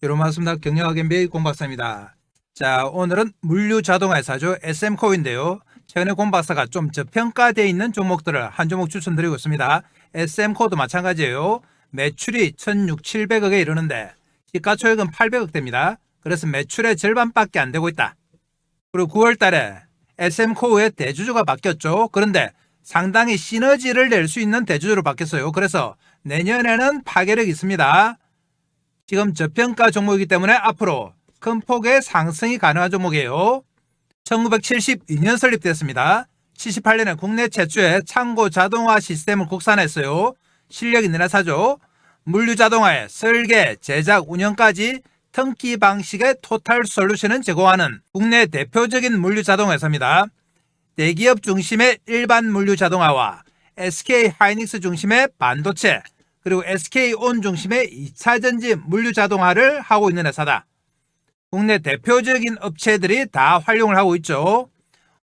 여러분 반갑습니다. 경영학 MBA 공박사입니다. 자, 오늘은 물류 자동화 회사죠. SM코어인데요. 최근에 공박사가 좀 저평가되어 있는 종목들을 한 종목 추천드리고 있습니다. SM코어도 마찬가지예요. 매출이 1,600~1,700억에 이르는데 시가총액은 800억대입니다. 그래서 매출의 절반밖에 안 되고 있다. 그리고 9월 달에 SM코어의 대주주가 바뀌었죠. 그런데 상당히 시너지를 낼 수 있는 대주주로 바뀌었어요. 그래서 내년에는 파괴력이 있습니다. 지금 저평가 종목이기 때문에 앞으로 큰 폭의 상승이 가능한 종목이에요. 1972년 설립됐습니다. 78년에 국내 최초의 창고 자동화 시스템을 국산했어요. 실력 있는 회사죠. 물류 자동화의 설계, 제작, 운영까지 턴키 방식의 토탈 솔루션을 제공하는 국내 대표적인 물류 자동화 회사입니다. 대기업 중심의 일반 물류 자동화와 SK 하이닉스 중심의 반도체, 그리고 SK온 중심의 2차전지 물류 자동화를 하고 있는 회사다. 국내 대표적인 업체들이 다 활용을 하고 있죠.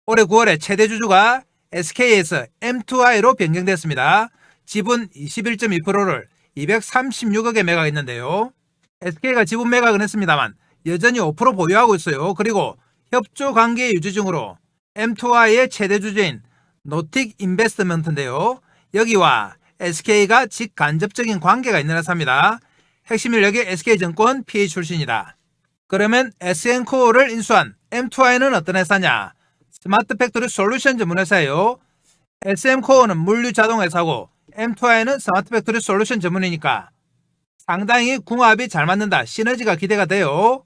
올해 9월에 최대 주주가 SK에서 M2I로 변경됐습니다. 지분 21.2%를 236억에 매각했는데요. SK가 지분 매각은 했습니다만 여전히 5% 보유하고 있어요. 그리고 협조 관계 유지 중으로 M2I의 최대 주주인 노틱 인베스트먼트인데요. 여기와 SK가 직간접적인 관계가 있는 회사입니다. 핵심 인력이 SK증권 PA 출신이다. 그러면 SM코어를 인수한 M2I는 어떤 회사냐? 스마트 팩토리 솔루션 전문 회사예요. SM코어는 물류 자동 회사고 M2I는 스마트 팩토리 솔루션 전문이니까 상당히 궁합이 잘 맞는다. 시너지가 기대가 돼요.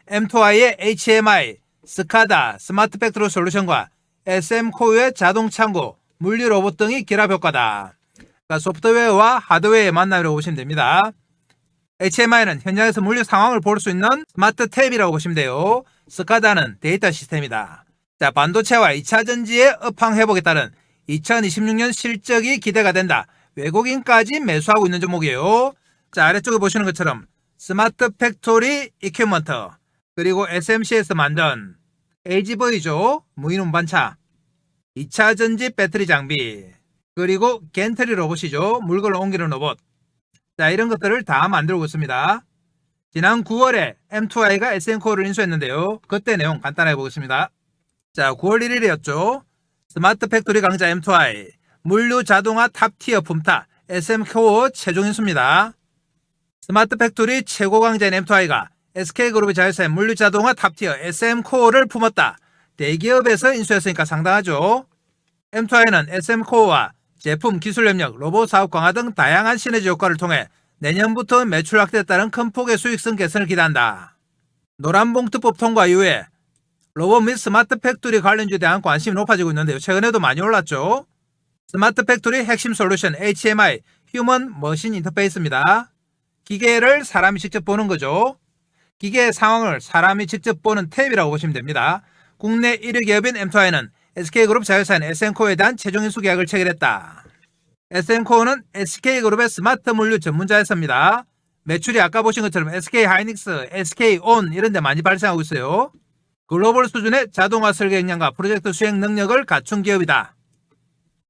M2I의 HMI, 스카다, 스마트 팩토리 솔루션과 SM코어의 자동 창고, 물류 로봇 등이 결합 효과다. 그러니까 소프트웨어와 하드웨어의 만남이라고 보시면 됩니다. HMI는 현장에서 물류 상황을 볼 수 있는 스마트 탭이라고 보시면 돼요. 스카다는 데이터 시스템이다. 자, 반도체와 2차전지의 업황 회복에 따른 2026년 실적이 기대가 된다. 외국인까지 매수하고 있는 종목이에요. 자, 아래쪽에 보시는 것처럼 스마트 팩토리 이퀴먼트, 그리고 SMC에서 만든 AGV죠. 무인 운반차, 2차전지 배터리 장비, 그리고 겐트리 로봇이죠. 물건을 옮기는 로봇. 자, 이런 것들을 다 만들고 있습니다. 지난 9월에 M2I가 SM코어를 인수했는데요. 그때 내용 간단하게 보겠습니다. 자, 9월 1일이었죠. 스마트 팩토리 강자 M2I, 물류 자동화 탑티어 품타 SM코어 최종 인수입니다. 스마트 팩토리 최고 강자인 M2I가 SK그룹의 자회사인 물류 자동화 탑티어 SM코어를 품었다. 대기업에서 인수했으니까 상당하죠. M2I는 SM코어와 제품, 기술 협력, 로봇 사업 강화 등 다양한 시너지 효과를 통해 내년부터 매출 확대에 따른 큰 폭의 수익성 개선을 기대한다. 노란봉투법 통과 이후에 로봇 및 스마트 팩토리 관련주에 대한 관심이 높아지고 있는데요. 최근에도 많이 올랐죠. 스마트 팩토리 핵심 솔루션 HMI, 휴먼 머신 인터페이스입니다. 기계를 사람이 직접 보는 거죠. 기계의 상황을 사람이 직접 보는 탭이라고 보시면 됩니다. 국내 1위 기업인 M2I는 SK그룹 자회사인 SM코어에 대한 최종 인수 계약을 체결했다. SM코어는 SK그룹의 스마트 물류 전문자 회사입니다. 매출이 아까 보신 것처럼 SK 하이닉스, SK온 이런 데 많이 발생하고 있어요. 글로벌 수준의 자동화 설계 역량과 프로젝트 수행 능력을 갖춘 기업이다.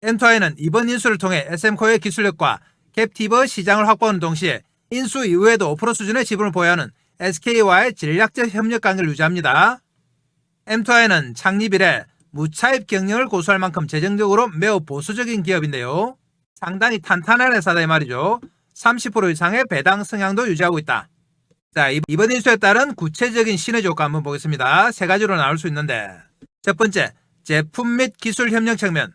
M2I는 이번 인수를 통해 SM코어의 기술력과 캡티브 시장을 확보하는 동시에 인수 이후에도 5% 수준의 지분을 보유하는 SK와의 전략적 협력 관계를 유지합니다. M2I는 창립 이래 무차입 경영을 고수할 만큼 재정적으로 매우 보수적인 기업인데요. 상당히 탄탄한 회사다 이 말이죠. 30% 이상의 배당 성향도 유지하고 있다. 자, 이번 인수에 따른 구체적인 시너지 효과 한번 보겠습니다. 세 가지로 나올 수 있는데, 첫 번째, 제품 및 기술 협력 측면.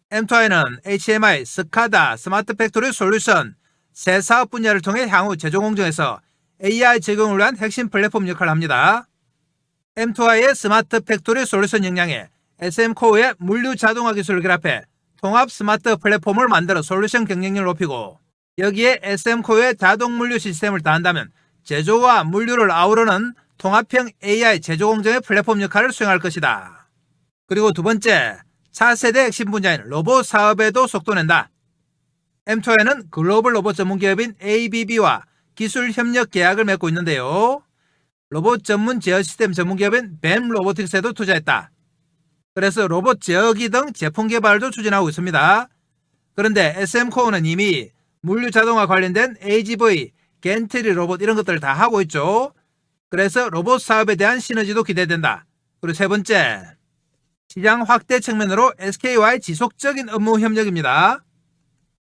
M2I는 HMI, 스카다, 스마트 팩토리 솔루션 세 사업 분야를 통해 향후 제조 공정에서 AI 적용을 위한 핵심 플랫폼 역할을 합니다. M2I의 스마트 팩토리 솔루션 역량에 SM코어의 물류 자동화 기술을 결합해 통합 스마트 플랫폼을 만들어 솔루션 경쟁력을 높이고, 여기에 SM코어의 자동 물류 시스템을 더한다면 제조와 물류를 아우르는 통합형 AI 제조 공정의 플랫폼 역할을 수행할 것이다. 그리고 두 번째, 차세대 핵심 분야인 로봇 사업에도 속도 낸다. M2I는 글로벌 로봇 전문 기업인 ABB와 기술 협력 계약을 맺고 있는데요. 로봇 전문 제어 시스템 전문 기업인 뱀 로보틱스에도 투자했다. 그래서 로봇 제어기 등 제품 개발도 추진하고 있습니다. 그런데 SM코어는 이미 물류 자동화 관련된 AGV, 겐트리 로봇 이런 것들을 다 하고 있죠. 그래서 로봇 사업에 대한 시너지도 기대된다. 그리고 세 번째, 시장 확대 측면으로 SK와의 지속적인 업무 협력입니다.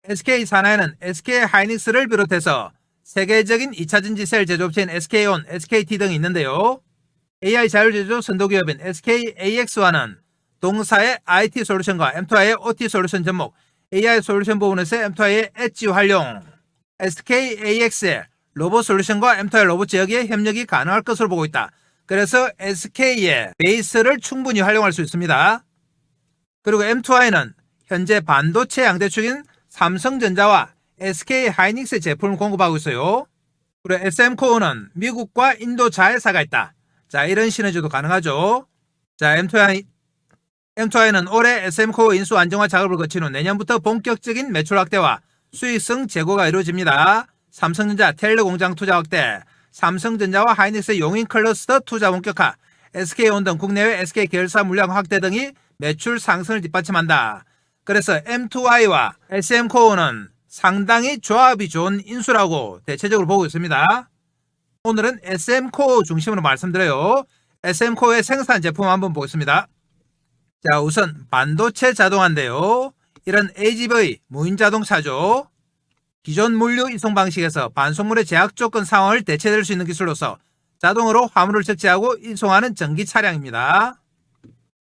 SK 산하에는 SK 하이닉스를 비롯해서 세계적인 2차전지 셀 제조업체인 SK온, SKT 등이 있는데요. AI 자율제조 선도기업인 SKAX와는 동사의 IT 솔루션과 M2I의 OT 솔루션 접목, AI 솔루션 부분에서 M2I의 엣지 활용, SKAX의 로봇 솔루션과 M2I 로봇 지역의 협력이 가능할 것으로 보고 있다. 그래서 SK의 베이스를 충분히 활용할 수 있습니다. 그리고 M2I는 현재 반도체 양대축인 삼성전자와 SK 하이닉스의 제품을 공급하고 있어요. 그리고 SM코어는 미국과 인도 자회사가 있다. 자, 이런 시너지도 가능하죠. 자, M2I는 올해 SM코어 인수 안정화 작업을 거친 후 내년부터 본격적인 매출 확대와 수익성 제고가 이루어집니다. 삼성전자 텔레 공장 투자 확대, 삼성전자와 하이닉스의 용인 클러스터 투자 본격화, SK온 등 국내외 SK 계열사 물량 확대 등이 매출 상승을 뒷받침한다. 그래서 M2I와 SM코어는 상당히 조합이 좋은 인수라고 대체적으로 보고 있습니다. 오늘은 SM코어 중심으로 말씀드려요. SM코어의 생산 제품 한번 보겠습니다. 자, 우선 반도체 자동화인데요. 이런 AGV 무인자동차죠. 기존 물류 이송 방식에서 반송물의 제약 조건 상황을 대체될 수 있는 기술로서 자동으로 화물을 적재하고 이송하는 전기 차량입니다.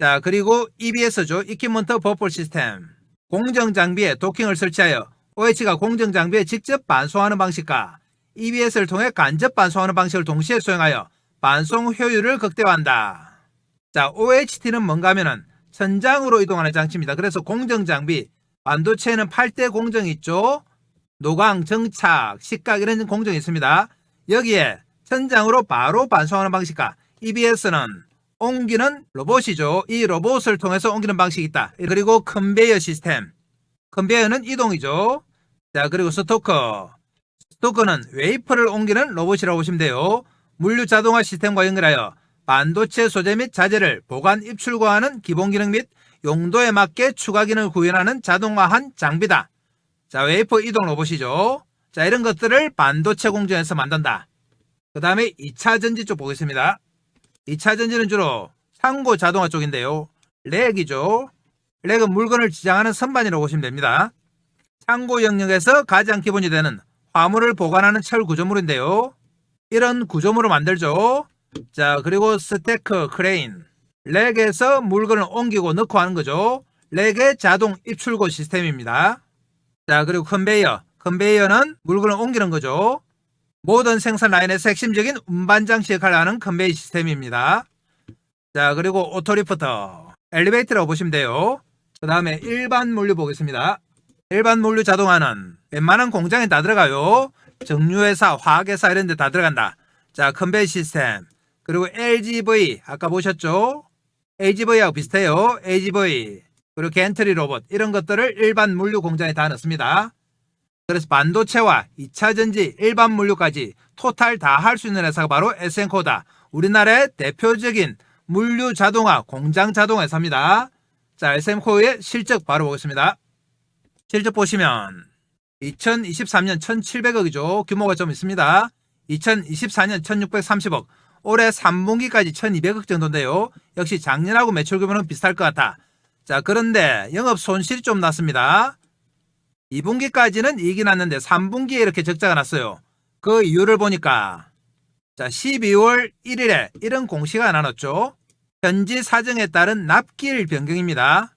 자, 그리고 EBS죠. 이퀴먼트 버폴 시스템. 공정장비에 도킹을 설치하여 OH가 공정장비에 직접 반송하는 방식과 EBS를 통해 간접 반송하는 방식을 동시에 수행하여 반송 효율을 극대화한다. 자, OHT는 뭔가 하면은 천장으로 이동하는 장치입니다. 그래서 공정장비, 반도체에는 8대 공정이 있죠. 노광, 정착, 식각 이런 공정이 있습니다. 여기에 천장으로 바로 반송하는 방식과 EBS는 옮기는 로봇이죠. 이 로봇을 통해서 옮기는 방식이 있다. 그리고 컨베이어 시스템. 컨베이어는 이동이죠. 자, 그리고 스토커. 스토커는 웨이퍼를 옮기는 로봇이라고 보시면 돼요. 물류 자동화 시스템과 연결하여 반도체 소재 및 자재를 보관 입출고하는 기본 기능 및 용도에 맞게 추가 기능을 구현하는 자동화한 장비다. 자, 웨이퍼 이동 로봇이죠. 자, 이런 것들을 반도체 공정에서 만든다. 그 다음에 2차 전지 쪽 보겠습니다. 2차 전지는 주로 상고 자동화 쪽인데요. 렉이죠. 렉은 물건을 지장하는 선반이라고 보시면 됩니다. 상고 영역에서 가장 기본이 되는 화물을 보관하는 철 구조물인데요. 이런 구조물을 만들죠. 자, 그리고 스태커, 크레인. 렉에서 물건을 옮기고 넣고 하는 거죠. 렉의 자동 입출고 시스템입니다. 자, 그리고 컨베이어. 컨베이어는 물건을 옮기는 거죠. 모든 생산 라인에서 핵심적인 운반 장치 역할을 하는 컨베이어 시스템입니다. 자, 그리고 오토리프터. 엘리베이터라고 보시면 돼요. 그 다음에 일반 물류 보겠습니다. 일반 물류 자동화는 웬만한 공장에 다 들어가요. 정유회사, 화학회사 이런 데 다 들어간다. 자, 컨베이어 시스템. 그리고 LGV. 아까 보셨죠? AGV하고 비슷해요. AGV. 그리고 겐트리 로봇 이런 것들을 일반 물류 공장에 다 넣습니다. 그래서 반도체와 2차 전지, 일반 물류까지 토탈 다 할 수 있는 회사가 바로 SM코어다. 우리나라의 대표적인 물류 자동화, 공장 자동화 회사입니다. 자, SM코어의 실적 바로 보겠습니다. 실적 보시면 2023년 1,700억이죠. 규모가 좀 있습니다. 2024년 1,630억. 올해 3분기까지 1,200억 정도인데요. 역시 작년하고 매출 규모는 비슷할 것 같아. 자, 그런데 영업 손실이 좀 났습니다. 2분기까지는 이익이 났는데 3분기에 이렇게 적자가 났어요. 그 이유를 보니까 자, 12월 1일에 이런 공시가 나눴죠. 현지 사정에 따른 납기일 변경입니다.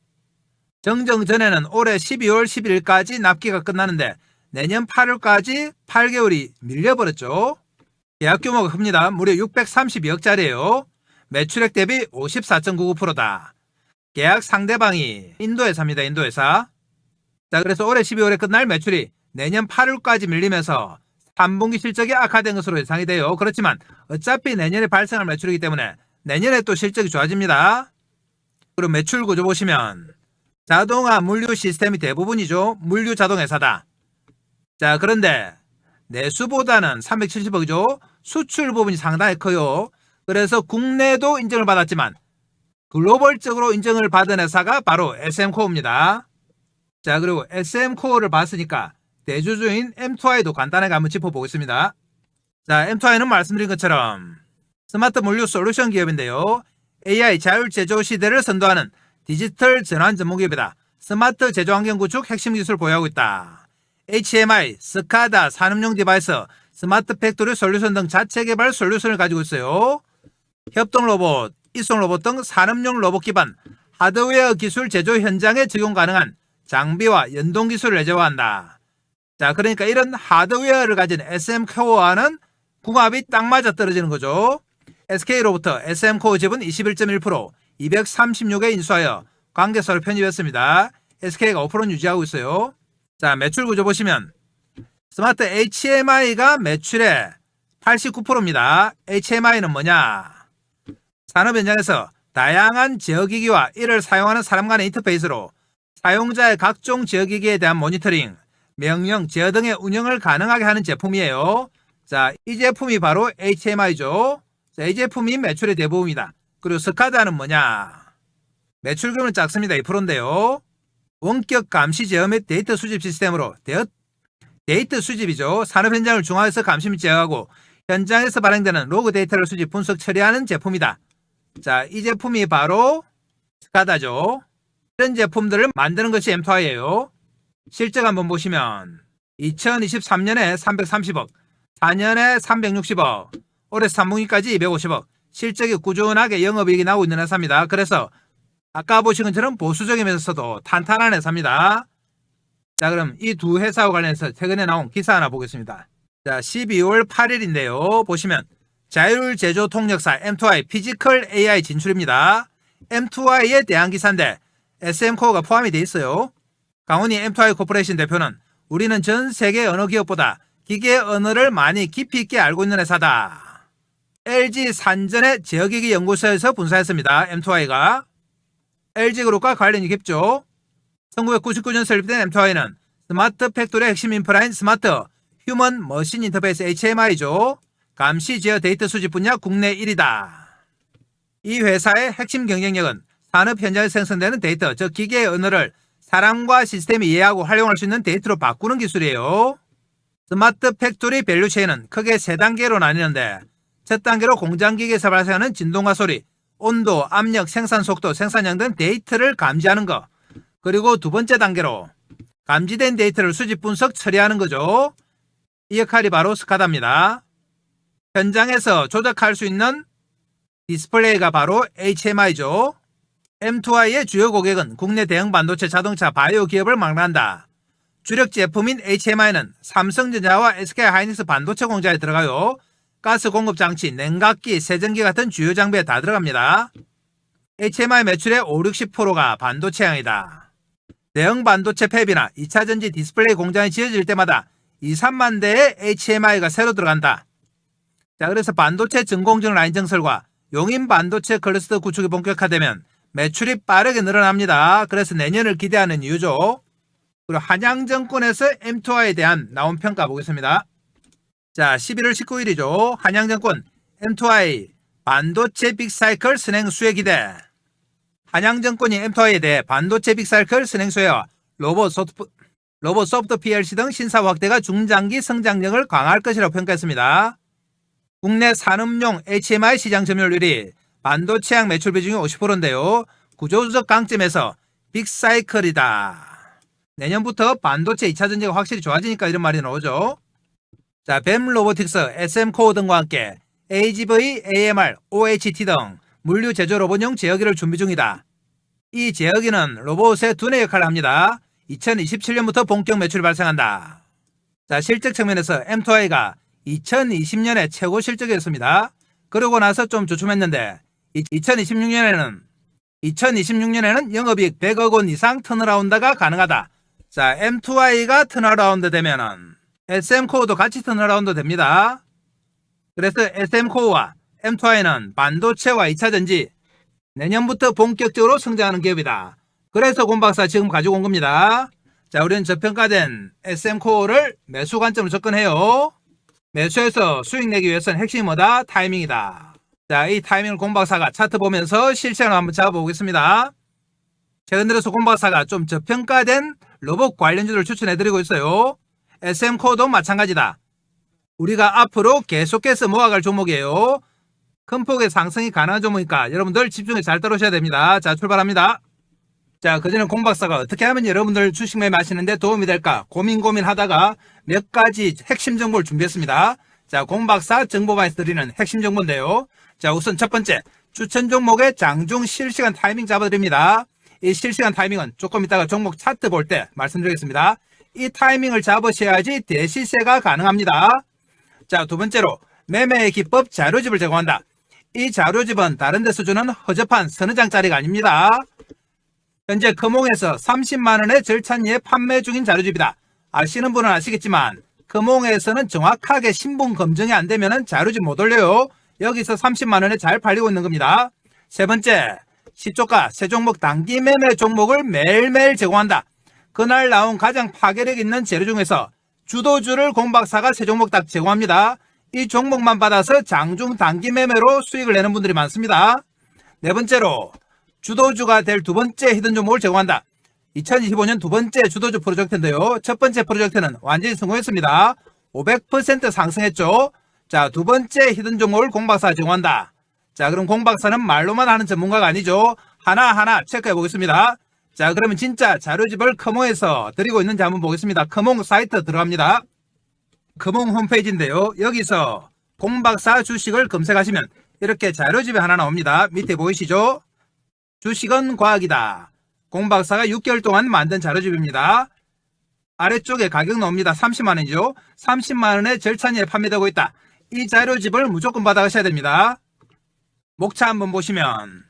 정정 전에는 올해 12월 11일까지 납기가 끝나는데 내년 8월까지 8개월이 밀려버렸죠. 계약 규모가 큽니다. 무려 632억짜리예요. 매출액 대비 54.99%다. 계약 상대방이 인도회사입니다. 인도회사. 자, 그래서 올해 12월에 끝날 매출이 내년 8월까지 밀리면서 3분기 실적이 악화된 것으로 예상이 돼요. 그렇지만 어차피 내년에 발생할 매출이기 때문에 내년에 또 실적이 좋아집니다. 그리고 매출 구조 보시면 자동화 물류 시스템이 대부분이죠. 물류 자동회사다. 자, 그런데 내수보다는 370억이죠. 수출 부분이 상당히 커요. 그래서 국내도 인정을 받았지만 글로벌적으로 인정을 받은 회사가 바로 SM코어입니다. 자, 그리고 SM코어를 봤으니까 대주주인 M2I도 간단하게 한번 짚어보겠습니다. 자, M2I는 말씀드린 것처럼 스마트 물류 솔루션 기업인데요. AI 자율 제조 시대를 선도하는 디지털 전환 전문 기업이다. 스마트 제조 환경 구축 핵심 기술 보유하고 있다. HMI, 스카다, 산업용 디바이스, 스마트 팩토리 솔루션 등 자체 개발 솔루션을 가지고 있어요. 협동 로봇, 이송 로봇 등 산업용 로봇 기반 하드웨어 기술 제조 현장에 적용 가능한 장비와 연동 기술을 내재화한다. 자, 그러니까 이런 하드웨어를 가진 SM코어와는 궁합이 딱 맞아 떨어지는 거죠. SK로부터 SM코어 지분 21.1%, 236에 인수하여 관계사로 편입했습니다. SK가 5%는 유지하고 있어요. 자, 매출 구조 보시면 스마트 HMI가 매출의 89%입니다. HMI는 뭐냐? 산업 현장에서 다양한 제어기기와 이를 사용하는 사람 간의 인터페이스로 사용자의 각종 제어기기에 대한 모니터링, 명령, 제어 등의 운영을 가능하게 하는 제품이에요. 자, 이 제품이 바로 HMI죠. 자, 이 제품이 매출의 대부분이다. 그리고 스카다는 뭐냐? 매출금은 작습니다. 2%인데요. 원격 감시 제어 및 데이터 수집 시스템으로 데이터 수집이죠. 산업 현장을 중화해서 감시 및 제어하고 현장에서 발행되는 로그 데이터를 수집, 분석, 처리하는 제품이다. 자, 이 제품이 바로 스카다죠. 이런 제품들을 만드는 것이 M2I예요. 실적 한번 보시면 2023년에 330억, 4년에 360억, 올해 3분기까지 250억, 실적이 꾸준하게 영업이익이 나오고 있는 회사입니다. 그래서 아까 보신 것처럼 보수적이면서도 탄탄한 회사입니다. 자, 그럼 이 두 회사와 관련해서 최근에 나온 기사 하나 보겠습니다. 자, 12월 8일인데요. 보시면 자율 제조 통역사 M2I 피지컬 AI 진출입니다. M2I에 대한 기사인데 SM코어가 포함이 되어 있어요. 강훈이 M2I 코퍼레이션 대표는 우리는 전 세계 어느 기업보다 기계 언어를 많이 깊이 있게 알고 있는 회사다. LG 산전의 제어기기 연구소에서 분사했습니다. M2I가 LG그룹과 관련이 깊죠. 1999년 설립된 M2I는 스마트 팩토리의 핵심 인프라인 스마트 휴먼 머신 인터페이스 HMI죠. 감시 제어 데이터 수집 분야 국내 1위다. 이 회사의 핵심 경쟁력은 산업 현장에서 생성되는 데이터, 즉 기계의 언어를 사람과 시스템이 이해하고 활용할 수 있는 데이터로 바꾸는 기술이에요. 스마트 팩토리 밸류체인은 크게 3단계로 나뉘는데 첫 단계로 공장기계에서 발생하는 진동과 소리, 온도, 압력, 생산 속도, 생산량 등 데이터를 감지하는 것. 그리고 두 번째 단계로 감지된 데이터를 수집, 분석, 처리하는 거죠. 이 역할이 바로 스카다입니다. 현장에서 조작할 수 있는 디스플레이가 바로 HMI죠. M2I의 주요 고객은 국내 대형 반도체, 자동차, 바이오 기업을 망라한다. 주력 제품인 HMI는 삼성전자와 SK하이닉스 반도체 공장에 들어가요. 가스 공급 장치, 냉각기, 세정기 같은 주요 장비에 다 들어갑니다. HMI 매출의 5-60%가 반도체향이다. 대형 반도체 팹이나 2차전지 디스플레이 공장이 지어질 때마다 2-3만 대의 HMI가 새로 들어간다. 자, 그래서 반도체 전공정 라인 증설과 용인 반도체 클러스터 구축이 본격화되면 매출이 빠르게 늘어납니다. 그래서 내년을 기대하는 이유죠. 그리고 한양증권에서 M2I에 대한 나온 평가 보겠습니다. 자, 11월 19일이죠. 한양증권 M2I 반도체 빅사이클 선행 수혜 기대. 한양증권이 M2I에 대해 반도체 빅사이클 선행 수혜와 로봇 소프트 PLC 등 신사 확대가 중장기 성장력을 강화할 것이라고 평가했습니다. 국내 산업용 HMI 시장 점유율 1위, 반도체향 매출 비중이 50%인데요. 구조적 강점에서 빅사이클이다. 내년부터 반도체 2차전지가 확실히 좋아지니까 이런 말이 나오죠. 자, 뱀 로보틱스, SM코어 등과 함께 AGV, AMR, OHT 등 물류 제조 로봇용 제어기를 준비 중이다. 이 제어기는 로봇의 두뇌 역할을 합니다. 2027년부터 본격 매출이 발생한다. 자, 실적 측면에서 M2I가 2020년에 최고 실적이었습니다. 그러고 나서 좀 주춤했는데 2026년에는 영업이익 100억 원 이상 턴어라운드가 가능하다. 자, M2I가 턴어라운드 되면은 SM코어도 같이 턴어라운드 됩니다. 그래서 SM코어와 M2I는 반도체와 2차전지 내년부터 본격적으로 성장하는 기업이다. 그래서 곰박사 지금 가지고 온 겁니다. 자, 우리는 저평가된 SM코어를 매수 관점으로 접근해요. 매수해서 수익 내기 위해서는 핵심이 뭐다? 타이밍이다. 자, 이 타이밍을 곰박사가 차트 보면서 실시간으로 한번 잡아보겠습니다. 최근 들어서 곰박사가 좀 저평가된 로봇 관련주를 추천해드리고 있어요. SM코어도 마찬가지다. 우리가 앞으로 계속해서 모아갈 종목이에요. 큰 폭의 상승이 가능한 종목이니까 여러분들 집중해서 잘 따라오셔야 됩니다. 자, 출발합니다. 자, 그전에 공박사가 어떻게 하면 여러분들 주식 매매하시는데 도움이 될까 고민하다가 몇 가지 핵심 정보를 준비했습니다. 자, 공박사 정보방에서 드리는 핵심 정보인데요. 자, 우선 첫 번째, 추천 종목의 장중 실시간 타이밍 잡아드립니다. 이 실시간 타이밍은 조금 이따가 종목 차트 볼 때 말씀드리겠습니다. 이 타이밍을 잡으셔야지 대시세가 가능합니다. 자, 두 번째로 매매의 기법 자료집을 제공한다. 이 자료집은 다른 데서 주는 허접한 서너 장짜리가 아닙니다. 현재 금홍에서 30만원의 절찬리에 판매 중인 자료집이다. 아시는 분은 아시겠지만 금홍에서는 정확하게 신분 검증이 안 되면 자료집 못 올려요. 여기서 30만원에 잘 팔리고 있는 겁니다. 세 번째, 시초가 세 종목 단기 매매 종목을 매일매일 제공한다. 그날 나온 가장 파괴력 있는 재료 중에서 주도주를 공박사가 세 종목 딱 제공합니다. 이 종목만 받아서 장중 단기 매매로 수익을 내는 분들이 많습니다. 네 번째로, 주도주가 될 두 번째 히든 종목을 제공한다. 2025년 두 번째 주도주 프로젝트인데요. 첫 번째 프로젝트는 완전히 성공했습니다. 500% 상승했죠. 자, 두 번째 히든 종목을 공박사가 제공한다. 자, 그럼 공박사는 말로만 하는 전문가가 아니죠. 하나하나 체크해 보겠습니다. 자, 그러면 진짜 자료집을 커몽에서 드리고 있는지 한번 보겠습니다. 커몽 사이트 들어갑니다. 커몽 홈페이지인데요. 여기서 공박사 주식을 검색하시면 이렇게 자료집이 하나 나옵니다. 밑에 보이시죠? 주식은 과학이다. 공박사가 6개월 동안 만든 자료집입니다. 아래쪽에 가격 나옵니다. 30만원이죠. 30만원에 절찬리에 판매되고 있다. 이 자료집을 무조건 받아가셔야 됩니다. 목차 한번 보시면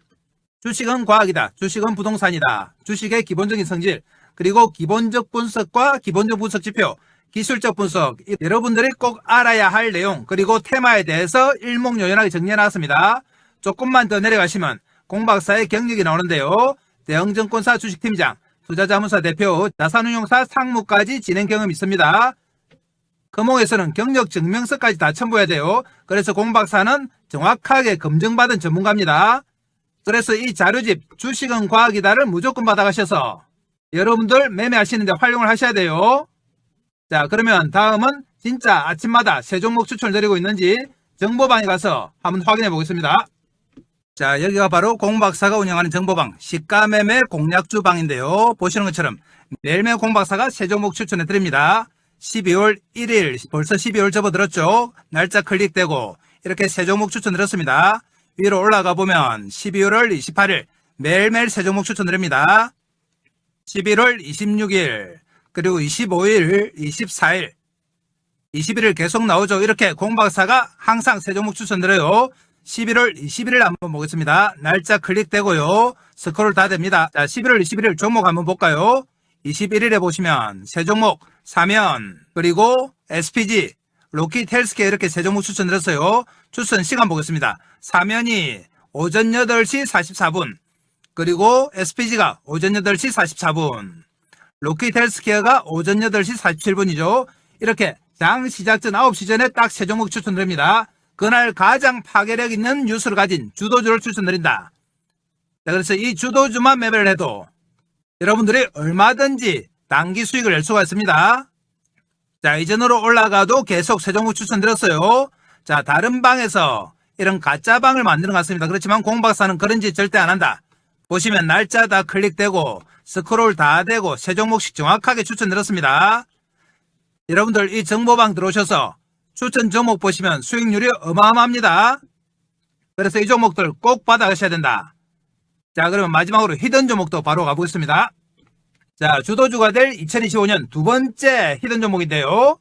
주식은 과학이다. 주식은 부동산이다. 주식의 기본적인 성질, 그리고 기본적 분석과 기본적 분석 지표, 기술적 분석, 여러분들이 꼭 알아야 할 내용, 그리고 테마에 대해서 일목요연하게 정리해놨습니다. 조금만 더 내려가시면 공박사의 경력이 나오는데요. 대형증권사 주식팀장, 투자자문사 대표, 자산운용사 상무까지 진행 경험이 있습니다. 금홍에서는 경력 증명서까지 다 첨부해야 돼요. 그래서 공박사는 정확하게 검증받은 전문가입니다. 그래서 이 자료집 주식은 과학이다를 무조건 받아가셔서 여러분들 매매하시는데 활용을 하셔야 돼요. 자, 그러면 다음은 진짜 아침마다 세 종목 추천을 드리고 있는지 정보방에 가서 한번 확인해 보겠습니다. 자, 여기가 바로 공박사가 운영하는 정보방 시가매매 공략주 방인데요. 보시는 것처럼 매일매일 공박사가 세 종목 추천해 드립니다. 12월 1일 벌써 12월 접어들었죠. 날짜 클릭되고 이렇게 세 종목 추천드렸습니다. 위로 올라가 보면 12월 28일 매일매일 세 종목 추천드립니다. 11월 26일 그리고 25일 24일 21일 계속 나오죠. 이렇게 공박사가 항상 세 종목 추천드려요. 11월 21일 한번 보겠습니다. 날짜 클릭되고요. 스크롤 다 됩니다. 자, 11월 21일 종목 한번 볼까요? 21일에 보시면 세 종목 사면 그리고 SPG 로킷 헬스케어 이렇게 세 종목 추천드렸어요. 추천 시간 보겠습니다. 사면이 오전 8시 44분 그리고 SPG가 오전 8시 44분 로킷 헬스케어가 오전 8시 47분이죠. 이렇게 장 시작 전 9시 전에 딱 세 종목 추천드립니다. 그날 가장 파괴력 있는 뉴스를 가진 주도주를 추천드린다. 자, 그래서 이 주도주만 매매를 해도 여러분들이 얼마든지 단기 수익을 낼 수가 있습니다. 자, 이전으로 올라가도 계속 세 종목 추천드렸어요. 자, 다른 방에서 이런 가짜 방을 만드는 것 같습니다. 그렇지만 공박사는 그런 짓 절대 안 한다. 보시면 날짜 다 클릭되고 스크롤 다 되고 세 종목씩 정확하게 추천드렸습니다. 여러분들 이 정보방 들어오셔서 추천 종목 보시면 수익률이 어마어마합니다. 그래서 이 종목들 꼭 받아가셔야 된다. 자, 그러면 마지막으로 히든 종목도 바로 가보겠습니다. 자, 주도주가 될 2025년 두 번째 히든 종목인데요.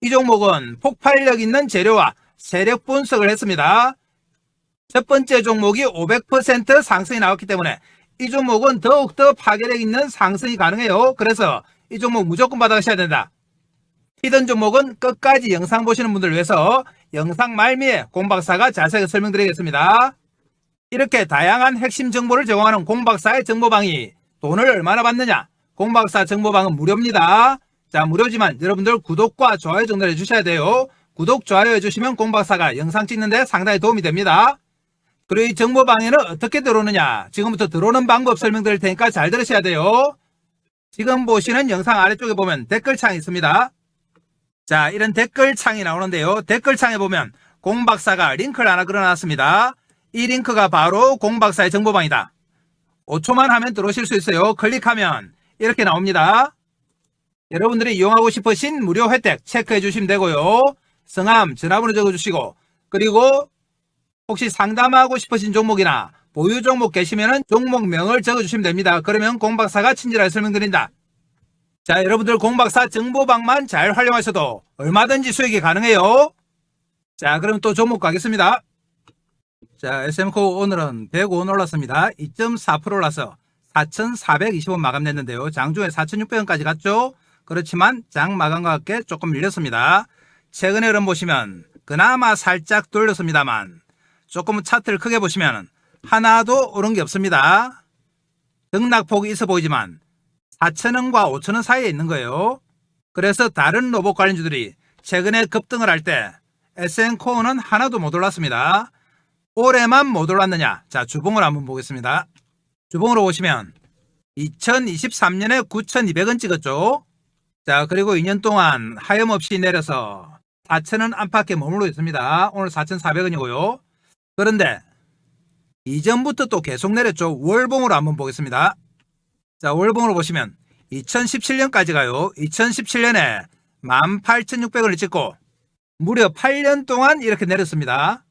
이 종목은 폭발력 있는 재료와 세력 분석을 했습니다. 첫 번째 종목이 500% 상승이 나왔기 때문에 이 종목은 더욱더 파괴력 있는 상승이 가능해요. 그래서 이 종목 무조건 받아가셔야 된다. 히든 종목은 끝까지 영상 보시는 분들을 위해서 영상 말미에 공박사가 자세하게 설명드리겠습니다. 이렇게 다양한 핵심 정보를 제공하는 공박사의 정보방이 돈을 얼마나 받느냐? 공박사 정보방은 무료입니다. 자, 무료지만 여러분들 구독과 좋아요 정도를 해주셔야 돼요. 구독, 좋아요 해주시면 공박사가 영상 찍는데 상당히 도움이 됩니다. 그리고 이 정보방에는 어떻게 들어오느냐? 지금부터 들어오는 방법 설명드릴 테니까 잘 들으셔야 돼요. 지금 보시는 영상 아래쪽에 보면 댓글창이 있습니다. 자, 이런 댓글창이 나오는데요. 댓글창에 보면 공박사가 링크를 하나 걸어놨습니다. 이 링크가 바로 공박사의 정보방이다. 5초만 하면 들어오실 수 있어요. 클릭하면 이렇게 나옵니다. 여러분들이 이용하고 싶으신 무료 혜택 체크해 주시면 되고요. 성함, 전화번호 적어주시고, 그리고 혹시 상담하고 싶으신 종목이나 보유 종목 계시면 종목명을 적어주시면 됩니다. 그러면 공박사가 친절하게 설명드린다. 자, 여러분들 공박사 정보방만 잘 활용하셔도 얼마든지 수익이 가능해요. 자, 그럼 또 종목 가겠습니다. 자, SM코 오늘은 105원 올랐습니다. 2.4% 올라서 4,420원 마감됐는데요. 장중에 4,600원까지 갔죠. 그렇지만 장 마감과 함께 조금 밀렸습니다. 최근에 흐름 보시면 그나마 살짝 돌렸습니다만 조금 차트를 크게 보시면 하나도 오른 게 없습니다. 등락폭이 있어 보이지만 4,000원과 5,000원 사이에 있는 거예요. 그래서 다른 로봇 관련주들이 최근에 급등을 할 때 SM코어는 하나도 못 올랐습니다. 올해만 못 올랐느냐? 자, 주봉을 한번 보겠습니다. 주봉으로 보시면 2023년에 9,200원 찍었죠. 자, 그리고 2년 동안 하염없이 내려서 4,000원 안팎에 머물러 있습니다. 오늘 4,400원이고요. 그런데 이전부터 또 계속 내렸죠. 월봉으로 한번 보겠습니다. 자, 월봉으로 보시면 2017년까지 가요. 2017년에 18,600원을 찍고 무려 8년 동안 이렇게 내렸습니다.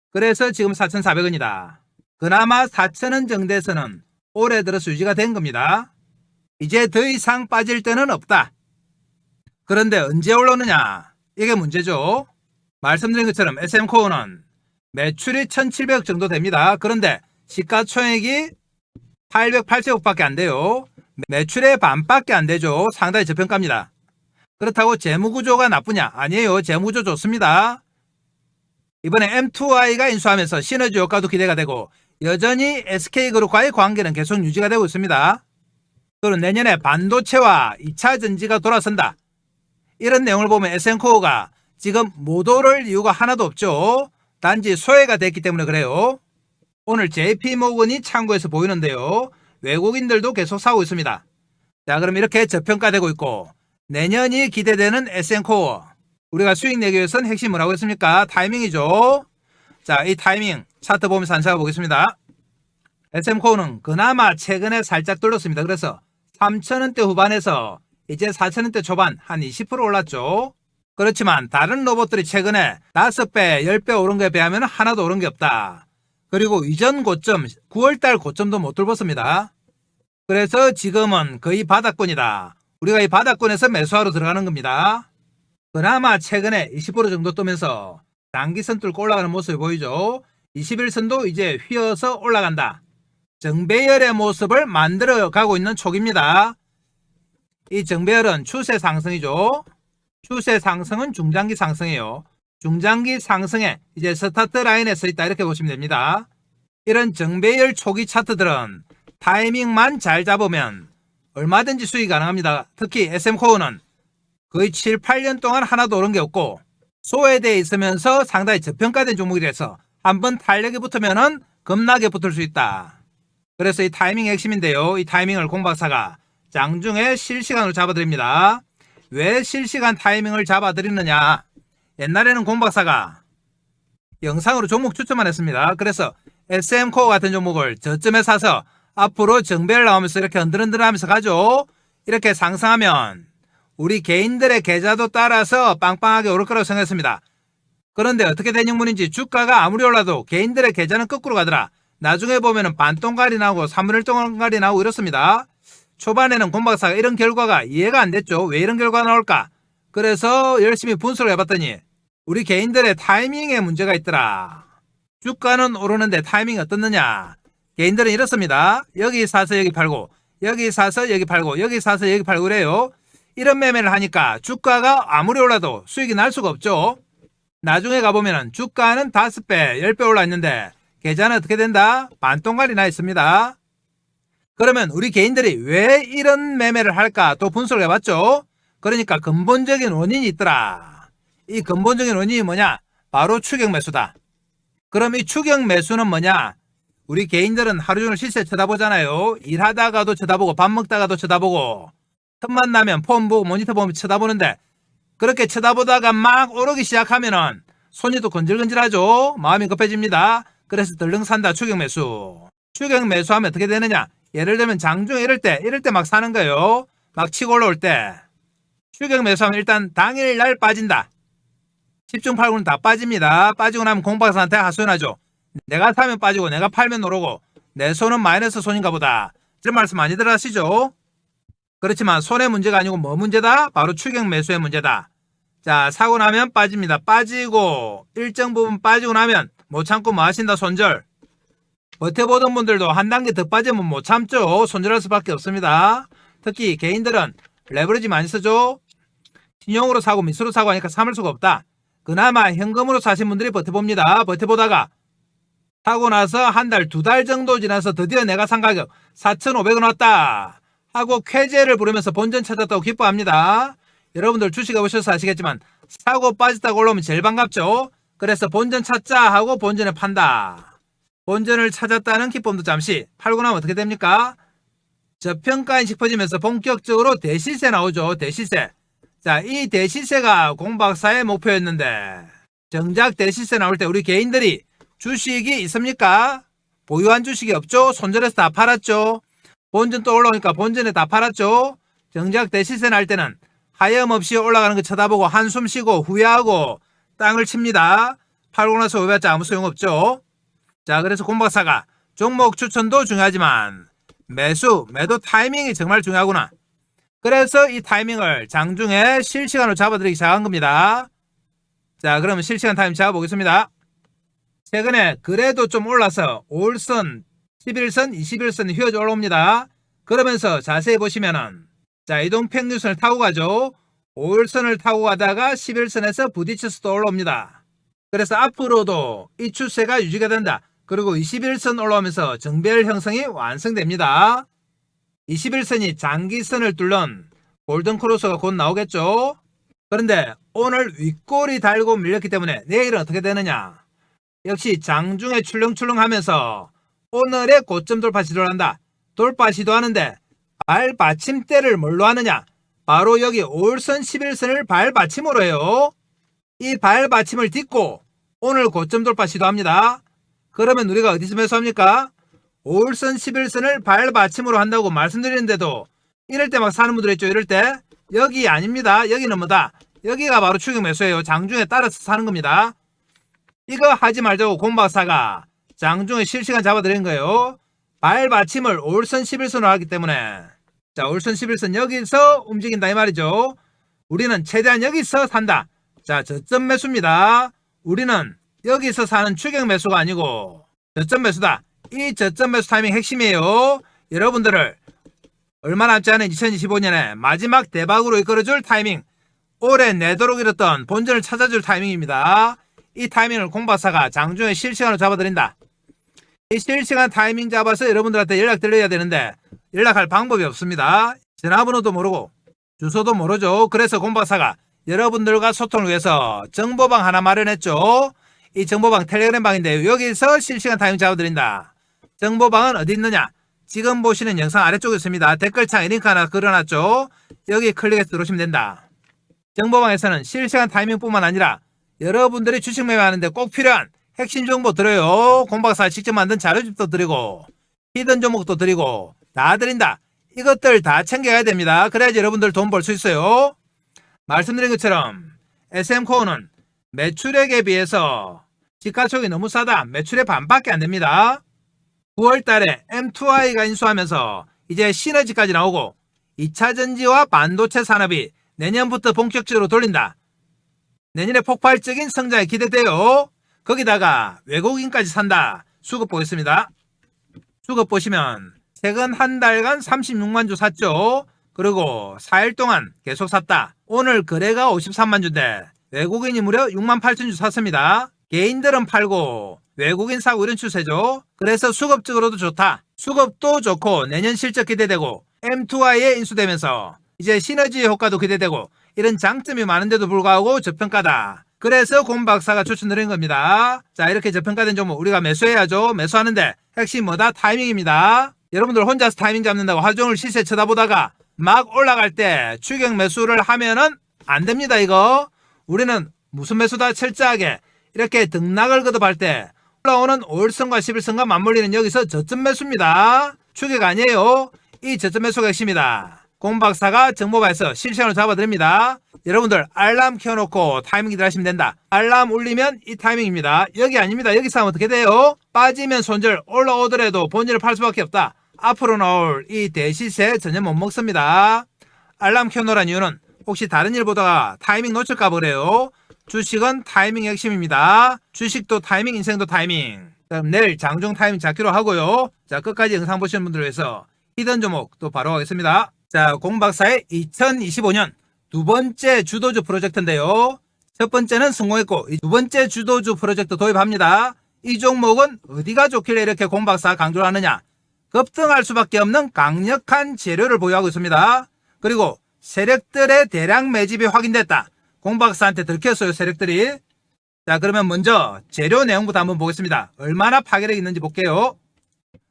그래서 지금 4,400원이다. 그나마 4,000원 정도에서는 올해 들어서 유지가 된 겁니다. 이제 더 이상 빠질 때는 없다. 그런데 언제 올라오느냐? 이게 문제죠. 말씀드린 것처럼 SM코어는 매출이 1,700억 정도 됩니다. 그런데 시가총액이 880억밖에 안 돼요. 매출의 반밖에 안 되죠. 상당히 저평가입니다. 그렇다고 재무구조가 나쁘냐? 아니에요. 재무구조 좋습니다. 이번에 M2I가 인수하면서 시너지 효과도 기대가 되고 여전히 SK그룹과의 관계는 계속 유지가 되고 있습니다. 그리고 내년에 반도체와 2차 전지가 돌아선다. 이런 내용을 보면 SM코어가 지금 못 오를 이유가 하나도 없죠. 단지 소외가 됐기 때문에 그래요. 오늘 JP모건이 창구에서 보이는데요. 외국인들도 계속 사고 있습니다. 자, 그럼 이렇게 저평가되고 있고 내년이 기대되는 SM코어. 우리가 수익 내기 위해서는 핵심이 뭐라고 했습니까? 타이밍이죠. 자, 이 타이밍 차트 보면서 한번 보겠습니다. SM코어는 그나마 최근에 살짝 돌렸습니다. 그래서 3,000원대 후반에서 이제 4,000원대 초반 한 20% 올랐죠. 그렇지만 다른 로봇들이 최근에 5배, 10배 오른 거에 비하면 하나도 오른 게 없다. 그리고 이전 고점, 9월달 고점도 못 뚫었습니다. 그래서 지금은 거의 바닥권이다. 우리가 이 바닥권에서 매수하러 들어가는 겁니다. 그나마 최근에 20% 정도 뜨면서 단기선 뚫고 올라가는 모습이 보이죠. 21선도 이제 휘어서 올라간다. 정배열의 모습을 만들어 가고 있는 촉입니다. 이 정배열은 추세 상승이죠. 추세 상승은 중장기 상승이에요. 중장기 상승에 이제 스타트 라인에 서 있다 이렇게 보시면 됩니다. 이런 정배열 초기 차트들은 타이밍만 잘 잡으면 얼마든지 수익이 가능합니다. 특히 SM코어는 거의 7, 8년 동안 하나도 오른 게 없고 소외되어 있으면서 상당히 저평가된 종목이라서 한번 탄력이 붙으면은 겁나게 붙을 수 있다. 그래서 이 타이밍이 핵심인데요. 이 타이밍을 공박사가 장중에 실시간으로 잡아드립니다. 왜 실시간 타이밍을 잡아드리느냐? 옛날에는 공박사가 영상으로 종목 추천만 했습니다. 그래서 SM코어 같은 종목을 저점에 사서 앞으로 정배를 나오면서 이렇게 흔들흔들하면서 가죠. 이렇게 상승하면 우리 개인들의 계좌도 따라서 빵빵하게 오를 거라고 생각했습니다. 그런데 어떻게 된 형문인지 주가가 아무리 올라도 개인들의 계좌는 거꾸로 가더라. 나중에 보면은 반동갈이 나오고 3분의 1 동갈이 나오고 이렇습니다. 초반에는 공박사가 이런 결과가 이해가 안 됐죠. 왜 이런 결과가 나올까? 그래서 열심히 분석을 해봤더니 우리 개인들의 타이밍에 문제가 있더라. 주가는 오르는데 타이밍이 어떻느냐? 개인들은 이렇습니다. 여기 사서 여기 팔고 여기 사서 여기 팔고 여기 사서 여기 팔고 그래요. 이런 매매를 하니까 주가가 아무리 올라도 수익이 날 수가 없죠. 나중에 가보면 주가는 5배, 10배 올라 있는데 계좌는 어떻게 된다? 반동갈이 나 있습니다. 그러면 우리 개인들이 왜 이런 매매를 할까? 또 분석을 해봤죠. 그러니까 근본적인 원인이 있더라. 이 근본적인 원인이 뭐냐? 바로 추격 매수다. 그럼 이 추격 매수는 뭐냐? 우리 개인들은 하루 종일 시세 쳐다보잖아요. 일하다가도 쳐다보고 밥 먹다가도 쳐다보고 틈만 나면 폰 보고 모니터 보면 쳐다보는데 그렇게 쳐다보다가 막 오르기 시작하면은 손이 또 건질건질하죠. 마음이 급해집니다. 그래서 덜렁 산다. 추격 매수. 추격 매수하면 어떻게 되느냐? 예를 들면 장중에 이럴 때 막 사는 거예요. 막 치고 올라올 때. 추격 매수하면 일단 당일날 빠진다. 집중 팔고는 다 빠집니다. 빠지고 나면 공박사한테 하소연하죠. 내가 사면 빠지고 내가 팔면 오르고 내 손은 마이너스 손인가 보다. 이런 말씀 많이들 하시죠. 그렇지만 손의 문제가 아니고 뭐 문제다? 바로 추격 매수의 문제다. 자, 사고 나면 빠집니다. 빠지고 일정 부분 빠지고 나면 못 참고 뭐 하신다? 손절. 버텨보던 분들도 한 단계 더 빠지면 못 참죠. 손절할 수밖에 없습니다. 특히 개인들은 레버리지 많이 쓰죠. 신용으로 사고 미수로 사고 하니까 참을 수가 없다. 그나마 현금으로 사신 분들이 버텨봅니다. 버텨보다가 사고 나서 한 달, 두 달 정도 지나서 드디어 내가 산 가격 4,500원 왔다 하고 쾌재를 부르면서 본전 찾았다고 기뻐합니다. 여러분들 주식해 보셔서 아시겠지만 사고 빠졌다고 올라오면 제일 반갑죠. 그래서 본전 찾자 하고 본전을 판다. 본전을 찾았다는 기쁨도 잠시 팔고 나면 어떻게 됩니까? 저평가인식 퍼지면서 본격적으로 대시세 나오죠. 대시세. 자, 이 대시세가 공박사의 목표였는데 정작 대시세 나올 때 우리 개인들이 주식이 있습니까? 보유한 주식이 없죠. 손절해서 다 팔았죠. 본전 또 올라오니까 본전에 다 팔았죠. 정작 대시세 날 때는 하염없이 올라가는 거 쳐다보고 한숨 쉬고 후회하고 땅을 칩니다. 팔고 나서 후회했자 아무 소용없죠. 자, 그래서 공박사가 종목 추천도 중요하지만 매도 타이밍이 정말 중요하구나. 그래서 이 타이밍을 장중에 실시간으로 잡아드리기 시작한 겁니다. 자, 그러면 실시간 타이밍 잡아보겠습니다. 최근에 그래도 좀 올라서 5일선, 11선, 21선 휘어져 올라옵니다. 그러면서 자세히 보시면은 자, 이동평균선을 타고 가죠. 5일선을 타고 가다가 11선에서 부딪혀서 또 올라옵니다. 그래서 앞으로도 이 추세가 유지가 된다. 그리고 21선 올라오면서 정배열 형성이 완성됩니다. 21선이 장기선을 뚫는 골든크로스가 곧 나오겠죠. 그런데 오늘 윗골이 달고 밀렸기 때문에 내일은 어떻게 되느냐? 역시 장중에 출렁출렁하면서 오늘의 고점 돌파 시도를 한다. 돌파 시도하는데 발받침대를 뭘로 하느냐? 바로 여기 5일선 11선을 발받침으로 해요. 이 발받침을 딛고 오늘 고점 돌파 시도합니다. 그러면 우리가 어디서 매수합니까? 5일선 11선을 발받침으로 한다고 말씀드리는데도 이럴 때 막 사는 분들 있죠. 이럴 때 여기 아닙니다. 여기는 뭐다? 여기가 바로 추격 매수예요. 장중에 따라서 사는 겁니다. 이거 하지 말자고 공박사가 장중에 실시간 잡아드린 거예요. 발받침을 5일선 11선으로 하기 때문에 자, 5일선 11선 여기서 움직인다 이 말이죠. 우리는 최대한 여기서 산다. 자, 저점 매수입니다. 우리는 여기서 사는 추격 매수가 아니고 저점 매수다. 이 저점 매수 타이밍 핵심이에요. 여러분들을 얼마 남지 않은 2025년에 마지막 대박으로 이끌어줄 타이밍, 올해 내도록 잃었던 본전을 찾아줄 타이밍입니다. 이 타이밍을 공박사가 장중에 실시간으로 잡아드린다. 이 실시간 타이밍 잡아서 여러분들한테 연락 드려야 되는데 연락할 방법이 없습니다. 전화번호도 모르고 주소도 모르죠. 그래서 공박사가 여러분들과 소통을 위해서 정보방 하나 마련했죠. 이 정보방 텔레그램 방인데 여기서 실시간 타이밍 잡아드린다. 정보방은 어디 있느냐? 지금 보시는 영상 아래쪽에 있습니다. 댓글창에 링크 하나 걸어놨죠. 여기 클릭해서 들어오시면 된다. 정보방에서는 실시간 타이밍뿐만 아니라 여러분들이 주식 매매하는데 꼭 필요한 핵심 정보 드려요. 공박사 직접 만든 자료집도 드리고 히든 종목도 드리고 다 드린다. 이것들 다 챙겨야 됩니다. 그래야지 여러분들 돈 벌 수 있어요. 말씀드린 것처럼 SM코어는 매출액에 비해서 시가총액이 너무 싸다. 매출의 반밖에 안 됩니다. 9월달에 M2I가 인수하면서 이제 시너지까지 나오고 2차전지와 반도체 산업이 내년부터 본격적으로 돌린다. 내년에 폭발적인 성장이 기대돼요. 거기다가 외국인까지 산다. 수급 보겠습니다. 수급 보시면 최근 한 달간 36만 주 샀죠. 그리고 4일 동안 계속 샀다. 오늘 거래가 53만 주인데 외국인이 무려 6만 8천 주 샀습니다. 개인들은 팔고 외국인 사고 이런 추세죠. 그래서 수급적으로도 좋다. 수급도 좋고 내년 실적 기대되고 M2I에 인수되면서 이제 시너지 효과도 기대되고 이런 장점이 많은데도 불구하고 저평가다. 그래서 곰박사가 추천드린 겁니다. 자, 이렇게 저평가된 종목 우리가 매수해야죠. 매수하는데 핵심 뭐다? 타이밍입니다. 여러분들 혼자서 타이밍 잡는다고 하루 종일 시세 쳐다보다가 막 올라갈 때 추격 매수를 하면은 안 됩니다. 이거 우리는 무슨 매수다? 철저하게 이렇게 등락을 거듭할 때 올라오는 5일선과 11선과 맞물리는 여기서 저점 매수입니다. 추격 아니에요. 이 저점 매수가 핵심이다. 공박사가 정보바에서 실시간으로 잡아드립니다. 여러분들 알람 켜놓고 타이밍 기다리시면 된다. 알람 울리면 이 타이밍입니다. 여기 아닙니다. 여기서 하면 어떻게 돼요? 빠지면 손절, 올라오더라도 본질을 팔 수밖에 없다. 앞으로 나올 이 대시세 전혀 못 먹습니다. 알람 켜놓으란 이유는 혹시 다른 일 보다가 타이밍 놓칠까 보래요. 주식은 타이밍 핵심입니다. 주식도 타이밍, 인생도 타이밍. 그럼 내일 장중 타이밍 잡기로 하고요. 자, 끝까지 영상 보시는 분들을 위해서 히든 종목 또 바로 가겠습니다. 자, 공박사의 2025년 두 번째 주도주 프로젝트인데요. 첫 번째는 성공했고 두 번째 주도주 프로젝트 도입합니다. 이 종목은 어디가 좋길래 이렇게 공박사 강조를 하느냐? 급등할 수밖에 없는 강력한 재료를 보유하고 있습니다. 그리고 세력들의 대량 매집이 확인됐다. 공박사한테 들켰어요, 세력들이. 자, 그러면 먼저 재료 내용부터 한번 보겠습니다. 얼마나 파괴력이 있는지 볼게요.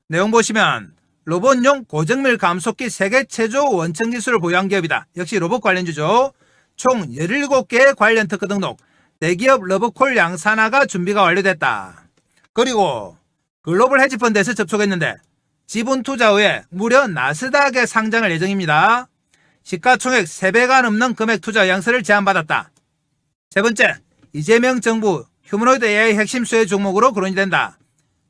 내용 보시면 로봇용 고정밀 감속기 세계 최초 원천 기술을 보유한 기업이다. 역시 로봇 관련주죠. 총 17개의 관련 특허 등록, 대기업 러브콜 양산화가 준비가 완료됐다. 그리고 글로벌 헤지펀드에서 접촉했는데 지분 투자 후에 무려 나스닥에 상장할 예정입니다. 시가총액 3배가 넘는 금액 투자 의향서를 제안받았다. 세 번째, 이재명 정부 휴머노이드 AI 핵심 수혜 종목으로 거론이 된다.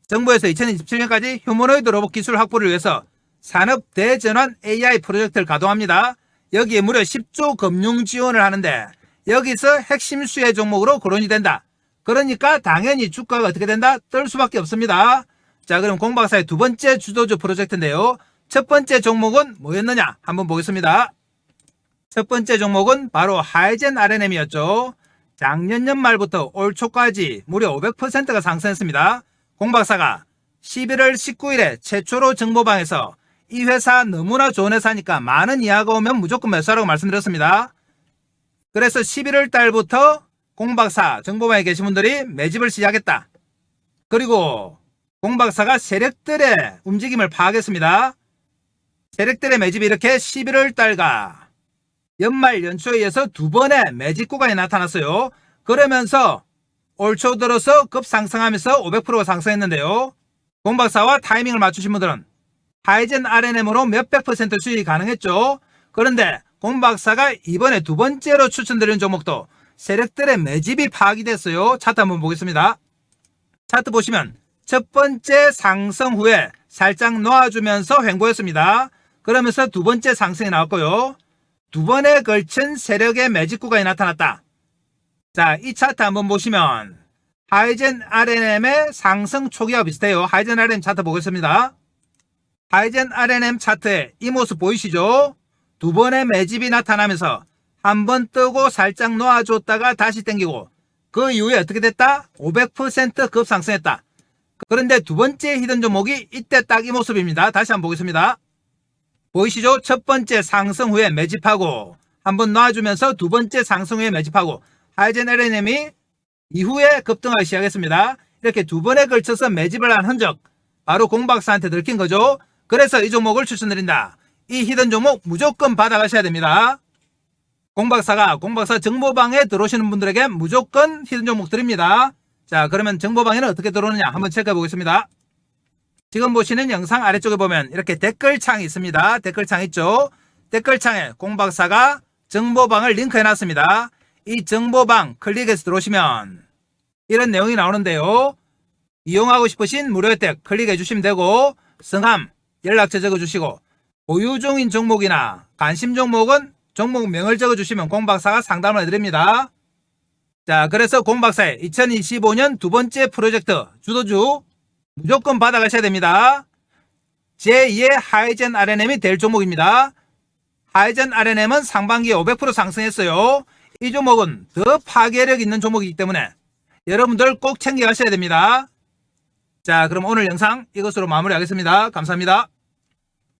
정부에서 2027년까지 휴머노이드 로봇 기술 확보를 위해서 산업 대전환 AI 프로젝트를 가동합니다. 여기에 무려 10조 금융 지원을 하는데 여기서 핵심 수혜 종목으로 거론이 된다. 그러니까 당연히 주가가 어떻게 된다? 뜰 수밖에 없습니다. 자, 그럼 공박사의 두 번째 주도주 프로젝트인데요. 첫 번째 종목은 뭐였느냐? 한번 보겠습니다. 첫 번째 종목은 바로 하이젠 RNM이었죠. 작년 연말부터 올 초까지 무려 500%가 상승했습니다. 공박사가 11월 19일에 최초로 정보방에서 이 회사 너무나 좋은 회사니까 많은 이하가 오면 무조건 매수하라고 말씀드렸습니다. 그래서 11월 달부터 공박사 정보방에 계신 분들이 매집을 시작했다. 그리고 공박사가 세력들의 움직임을 파악했습니다. 세력들의 매집이 이렇게 11월 달과 연말 연초에 이어서 두 번의 매집 구간이 나타났어요. 그러면서 올 초 들어서 급상승하면서 500%가 상승했는데요. 공박사와 타이밍을 맞추신 분들은 하이젠 RNM으로 몇백 퍼센트 수익이 가능했죠. 그런데 공박사가 이번에 두 번째로 추천드리는 종목도 세력들의 매집이 파악이 됐어요. 차트 한번 보겠습니다. 차트 보시면 첫 번째 상승 후에 살짝 놓아주면서 횡보했습니다. 그러면서 두 번째 상승이 나왔고요. 두 번에 걸친 세력의 매집 구간이 나타났다. 자, 이 차트 한번 보시면 하이젠 RNM의 상승 초기와 비슷해요. 하이젠 RNM 차트 보겠습니다. 하이젠 RNM 차트에 이 모습 보이시죠? 두 번의 매집이 나타나면서 한 번 뜨고 살짝 놓아줬다가 다시 땡기고 그 이후에 어떻게 됐다? 500% 급상승했다. 그런데 두 번째 히든 종목이 이때 딱 이 모습입니다. 다시 한번 보겠습니다. 보이시죠? 첫 번째 상승 후에 매집하고 한번 놔주면서 두 번째 상승 후에 매집하고 하이젠 RNM이 이후에 급등하기 시작했습니다. 이렇게 두 번에 걸쳐서 매집을 한 흔적 바로 공박사한테 들킨 거죠. 그래서 이 종목을 추천드린다. 이 히든 종목 무조건 받아가셔야 됩니다. 공박사 정보방에 들어오시는 분들에게 무조건 히든 종목 드립니다. 자, 그러면 정보방에는 어떻게 들어오느냐 한번 체크해 보겠습니다. 지금 보시는 영상 아래쪽에 보면 이렇게 댓글창이 있습니다. 댓글창 있죠? 댓글창에 공박사가 정보방을 링크해 놨습니다. 이 정보방 클릭해서 들어오시면 이런 내용이 나오는데요. 이용하고 싶으신 무료 혜택 클릭해 주시면 되고 성함, 연락처 적어주시고 보유 중인 종목이나 관심 종목은 종목명을 적어주시면 공박사가 상담을 해드립니다. 자, 그래서 공박사의 2025년 두 번째 프로젝트 주도주 무조건 받아가셔야 됩니다. 제2의 하이젠 RNM이 될 종목입니다. 하이젠 RNM은 상반기에 500% 상승했어요. 이 종목은 더 파괴력 있는 종목이기 때문에 여러분들 꼭 챙겨가셔야 됩니다. 자, 그럼 오늘 영상 이것으로 마무리하겠습니다. 감사합니다.